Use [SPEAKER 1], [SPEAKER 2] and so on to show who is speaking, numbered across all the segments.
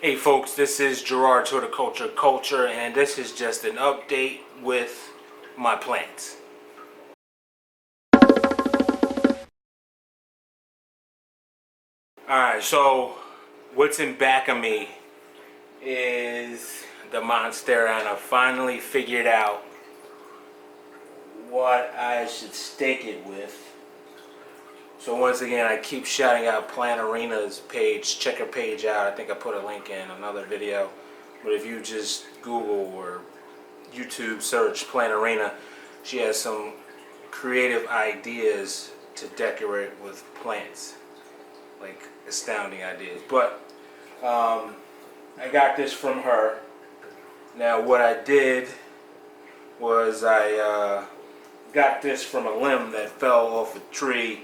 [SPEAKER 1] Hey folks, this is Gerard Horticulture Culture, and this is just an update with my plants. Alright, so what's in back of me is the Monstera, and I finally figured out what I should stake it with. So once again, I keep shouting out Plant Arena's page. Check her page out. I think I put a link in another video. But if you just Google or YouTube search Plant Arena, she has some creative ideas to decorate with plants. Like astounding ideas. But I got this from her. Now what I did was I got this from a limb that fell off a tree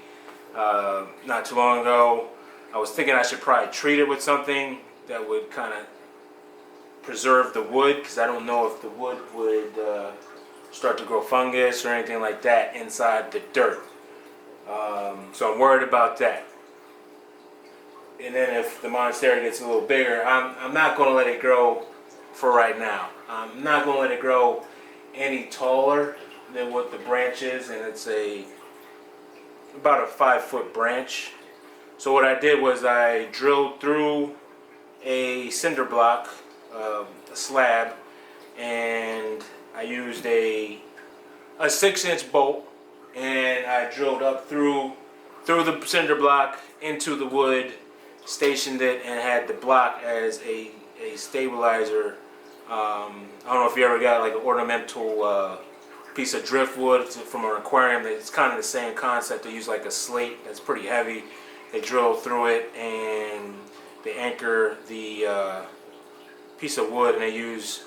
[SPEAKER 1] not too long ago. I was thinking I should probably treat it with something that would kind of preserve the wood, because I don't know if the wood would start to grow fungus or anything like that inside the dirt. So I'm worried about that. And then if the Monstera gets a little bigger, I'm not going to let it grow for right now. I'm not going to let it grow any taller than what the branch is, and it's about a 5-foot branch. So what I did was I drilled through a cinder block, a slab, and I used a 6-inch bolt, and I drilled up through the cinder block into the wood, stationed it, and had the block as a stabilizer. I don't know if you ever got like an ornamental piece of driftwood from an aquarium. It's kind of the same concept. They use like a slate that's pretty heavy. They drill through it and they anchor the piece of wood, and they use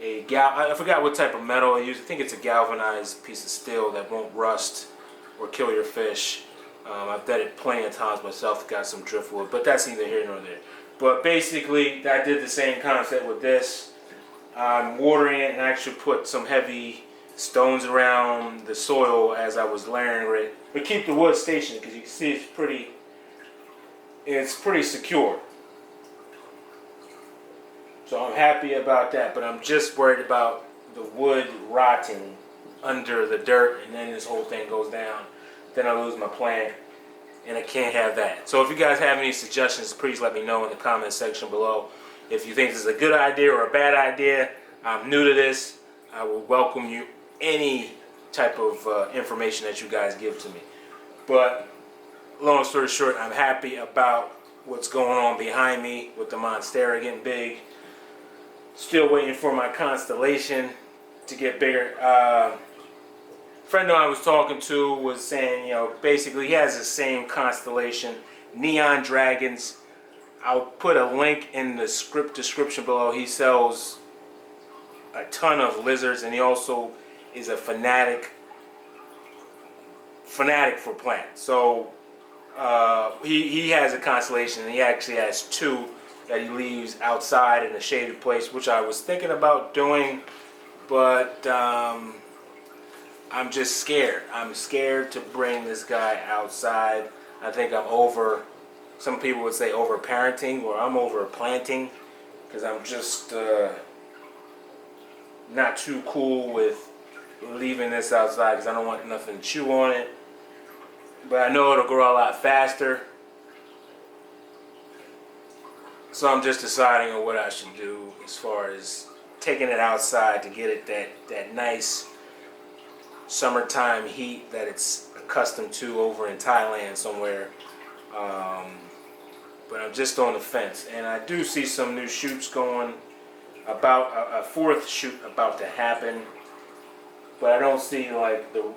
[SPEAKER 1] I forgot what type of metal they use. I think it's a galvanized piece of steel that won't rust or kill your fish. I've done it plenty of times myself, got some driftwood, but that's neither here nor there. But basically I did the same concept with this. I'm watering it, and I actually put some heavy stones around the soil as I was layering it, but keep the wood stationed, because you can see it's pretty secure. So I'm happy about that, but I'm just worried about the wood rotting under the dirt, and then this whole thing goes down. Then I lose my plant, and I can't have that. So if you guys have any suggestions, please let me know in the comment section below. If you think this is a good idea or a bad idea, I'm new to this. I will welcome you any type of information that you guys give to me. But long story short, I'm happy about what's going on behind me with the Monstera getting big. Still waiting for my constellation to get bigger. Friend I was talking to was saying, basically he has the same constellation, Neon Dragons. I'll put a link in the script description below. He sells a ton of lizards, and he also is a fanatic for plants. So he has a constellation, and he actually has 2 that he leaves outside in a shaded place, which I was thinking about doing, but I'm just scared. I'm scared to bring this guy outside. I think I'm over, some people would say over parenting, or I'm over planting, because I'm just not too cool with leaving this outside, because I don't want nothing to chew on it. But I know it'll grow a lot faster. So I'm just deciding on what I should do as far as taking it outside to get it that nice summertime heat that it's accustomed to over in Thailand somewhere. But I'm just on the fence, and I do see some new shoots going, about a 4th shoot about to happen, but I don't see like the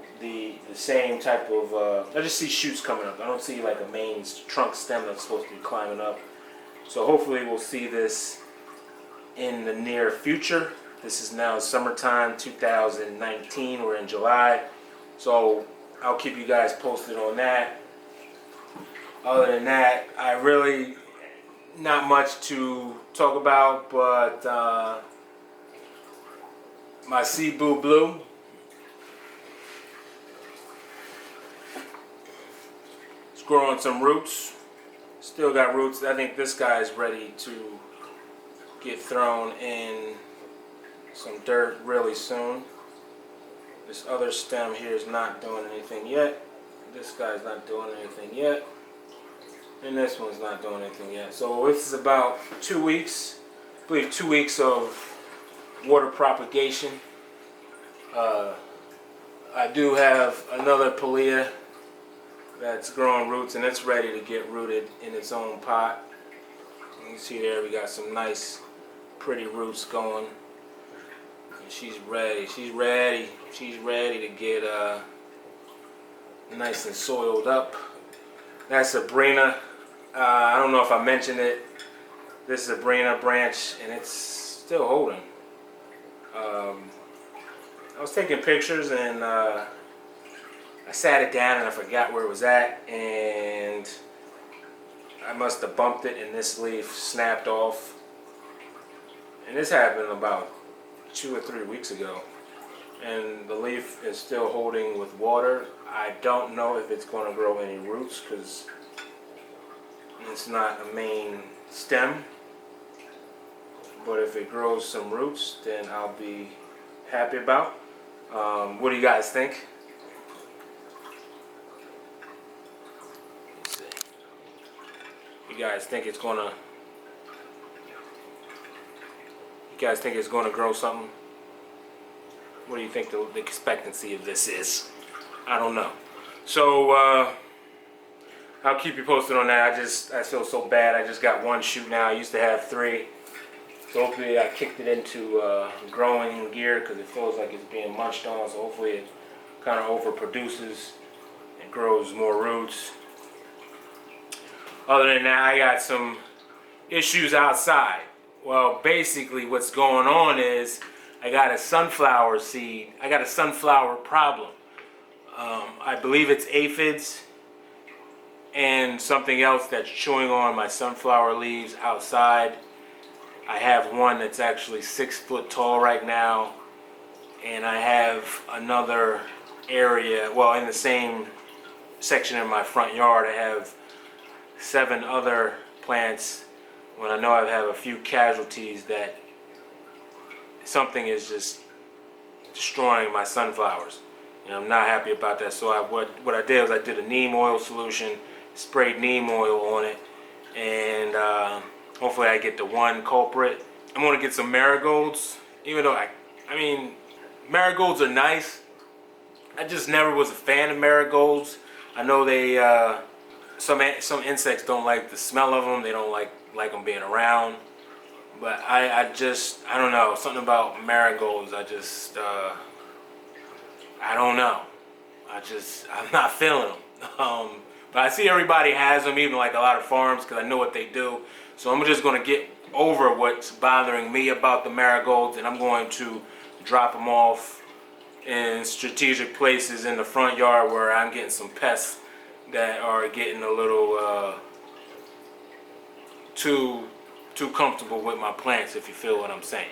[SPEAKER 1] same type of I just see shoots coming up. I don't see like a main trunk stem that's supposed to be climbing up. So hopefully we'll see this in the near future. This is now summertime 2019. We're in July. So I'll keep you guys posted on that. Other than that, I really not much to talk about, but my Cebu Blue. It's growing some roots. Still got roots. I think this guy is ready to get thrown in some dirt really soon. This other stem here is not doing anything yet. This guy's not doing anything yet. And this one's not doing anything yet. So this is about 2 weeks. I believe 2 weeks of water propagation. I do have another palea that's growing roots, and it's ready to get rooted in its own pot. You can see there we got some nice pretty roots going. And she's ready. She's ready to get nice and soiled up. That's Sabrina. I don't know if I mentioned it. This is a Sabrina branch, and it's still holding. I was taking pictures, and I sat it down and I forgot where it was at, and I must have bumped it and this leaf snapped off. And this happened about 2 or 3 weeks ago, and the leaf is still holding with water. I don't know if it's going to grow any roots because it's not a main stem, but if it grows some roots, then I'll be happy about. What do you guys think? Let's see. You guys think it's gonna grow something? What do you think the expectancy of this is? I don't know. So I'll keep you posted on that. I feel so bad. I just got 1 shoot now. I used to have 3. So hopefully I kicked it into growing gear because it feels like it's being munched on. So hopefully it kind of overproduces and grows more roots. Other than that, I got some issues outside. Well, basically what's going on is I got a sunflower seed. I got a sunflower problem. I believe it's aphids and something else that's chewing on my sunflower leaves outside. I have one that's actually 6 foot tall right now, and I have another area, well, in the same section in my front yard, I have 7 other plants. When I know I have a few casualties that something is just destroying my sunflowers, and I'm not happy about that. So what I did was I did a neem oil solution, sprayed neem oil on it, and hopefully I get the one culprit. I'm gonna get some marigolds, even though I mean, marigolds are nice. I just never was a fan of marigolds. I know they some insects don't like the smell of them. They don't like them being around. But I don't know, something about marigolds. I don't know. I'm not feeling them. But I see everybody has them, even like a lot of farms, because I know what they do. So I'm just going to get over what's bothering me about the marigolds, and I'm going to drop them off in strategic places in the front yard where I'm getting some pests that are getting a little too comfortable with my plants, if you feel what I'm saying.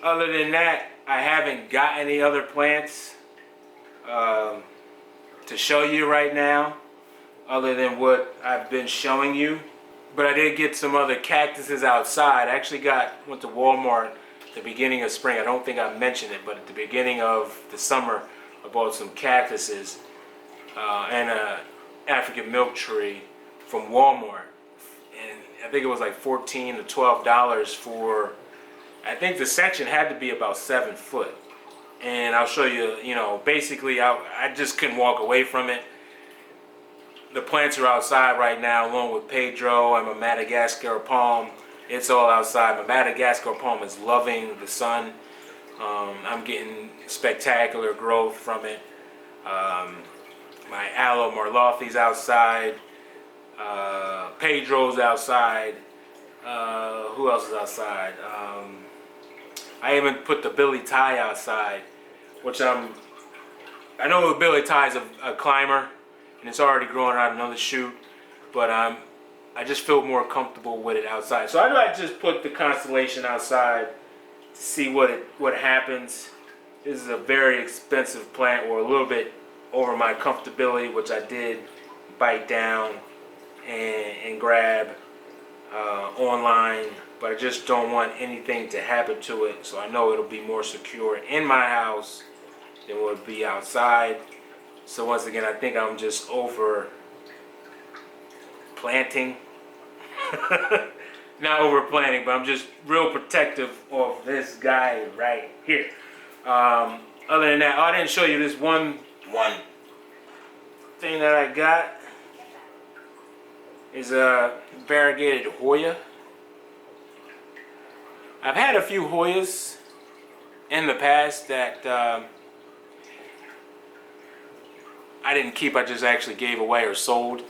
[SPEAKER 1] Other than that, I haven't got any other plants to show you right now, other than what I've been showing you. But I did get some other cactuses outside. I actually went to Walmart at the beginning of spring. I don't think I mentioned it, but at the beginning of the summer, I bought some cactuses and an African milk tree from Walmart. And I think it was like $14 to $12 for, I think the section had to be about 7 foot. And I'll show you, basically I just couldn't walk away from it. The plants are outside right now, along with Pedro and my Madagascar palm. It's all outside. My Madagascar palm is loving the sun. I'm getting spectacular growth from it. My aloe marlothi's outside. Pedro's outside. Who else is outside? I even put the Billy Ty outside, which I know the Billy Ty's a climber, and it's already growing out another shoot, but I just feel more comfortable with it outside. So I might just put the Constellation outside to see what happens. This is a very expensive plant, or a little bit over my comfortability, which I did bite down and grab. online, but I just don't want anything to happen to it. So I know it'll be more secure in my house than it would be outside. So once again, I think I'm just over planting. Not over planting, but I'm just real protective of this guy right here. Other than that, I didn't show you this one thing that I got. Is a variegated Hoya. I've had a few Hoyas in the past that I didn't keep. I just actually gave away or sold.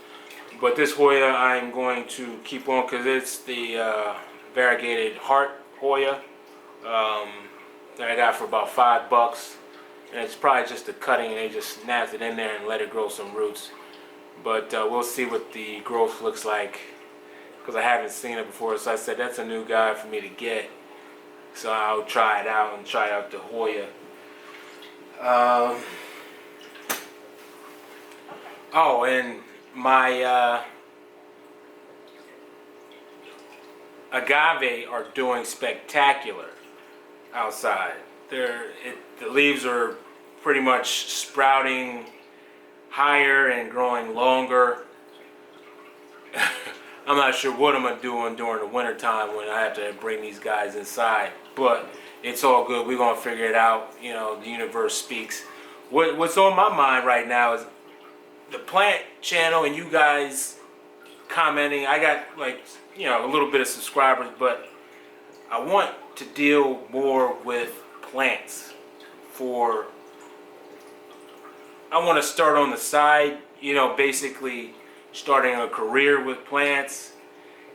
[SPEAKER 1] But this Hoya I'm going to keep on because it's the variegated heart Hoya that I got for about $5. And it's probably just a cutting, and they just snapped it in there and let it grow some roots. But we'll see what the growth looks like because I haven't seen it before. So I said that's a new guy for me to get. So I'll try it out and try out the Hoya. Oh, and my agave are doing spectacular outside. The leaves are pretty much sprouting higher and growing longer. I'm not sure what I'm gonna do during the winter time when I have to bring these guys inside, but it's all good. We're gonna figure it out. You know, the universe speaks. What's on my mind right now is the plant channel and you guys commenting. I got like, you know, a little bit of subscribers, but I want to deal more with plants. I want to start on the side, you know, basically starting a career with plants,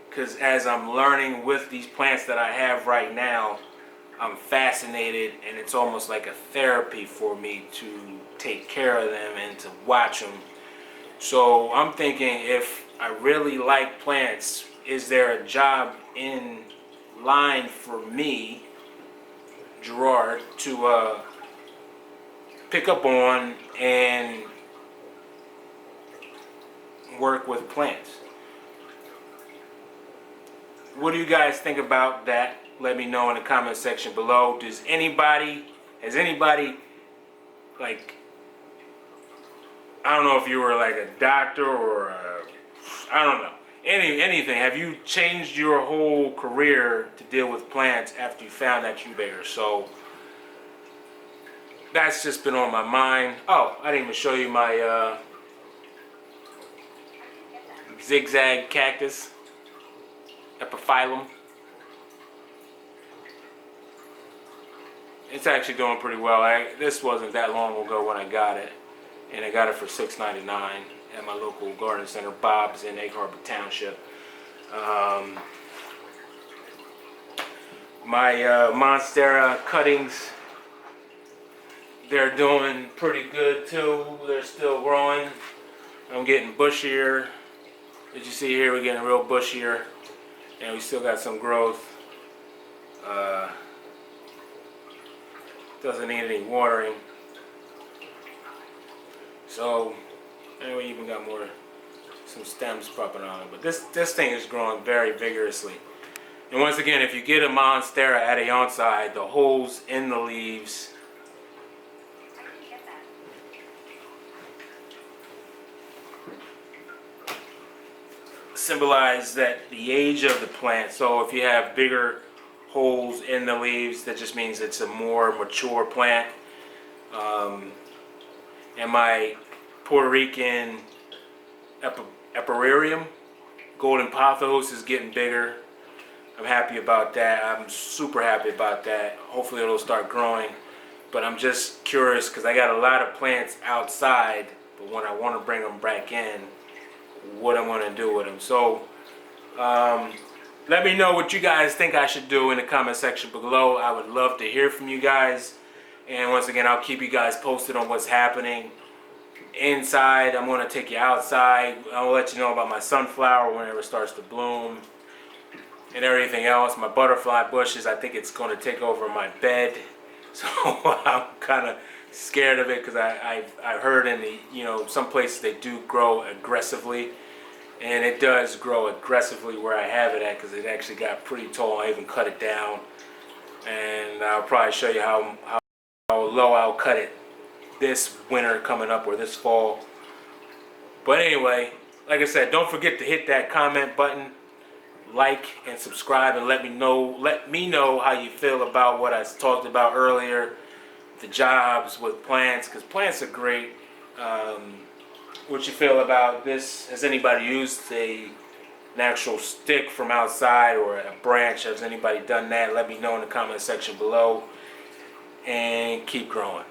[SPEAKER 1] because as I'm learning with these plants that I have right now, I'm fascinated, and it's almost like a therapy for me to take care of them and to watch them. So I'm thinking, if I really like plants, is there a job in line for me, Gerard, to pick up on and work with plants? What do you guys think about that? Let me know in the comment section below. Has anybody, like, I don't know if you were like a doctor or I don't know, anything. Have you changed your whole career to deal with plants after you found that incubator? So that's just been on my mind. Oh, I didn't even show you my zigzag cactus, epiphyllum. It's actually doing pretty well. This wasn't that long ago when I got it, and I got it for $6.99 at my local garden center, Bob's in Egg Harbor Township. My Monstera cuttings, they're doing pretty good too. They're still growing. I'm getting bushier. As you see here, we're getting real bushier, and we still got some growth. Doesn't need any watering. So, and we even got some stems popping on it. But this thing is growing very vigorously. And once again, if you get a Monstera at a on-side, the holes in the leaves symbolize that the age of the plant. So if you have bigger holes in the leaves, that just means it's a more mature plant. And my Puerto Rican Eperarium, Golden Pothos, is getting bigger. I'm happy about that. I'm super happy about that. Hopefully it'll start growing. But I'm just curious because I got a lot of plants outside, but when I want to bring them back in, what I'm going to do with them. So let me know what you guys think I should do in the comment section below. I would love to hear from you guys. And once again, I'll keep you guys posted on what's happening inside. I'm going to take you outside. I'll let you know about my sunflower whenever it starts to bloom and everything else. My butterfly bushes, I think it's going to take over my bed. So I'm kind of scared of it because I heard in the, you know, some places they do grow aggressively. and it does grow aggressively where I have it at, because it actually got pretty tall. I even cut it down, and I'll probably show you how low I'll cut it this winter coming up, or this fall. But anyway, like I said, don't forget to hit that comment button, like and subscribe, and let me know how you feel about what I talked about earlier, the jobs with plants, because plants are great. What you feel about this? Has anybody used an actual stick from outside or a branch? Has anybody done that? Let me know in the comment section below, and keep growing.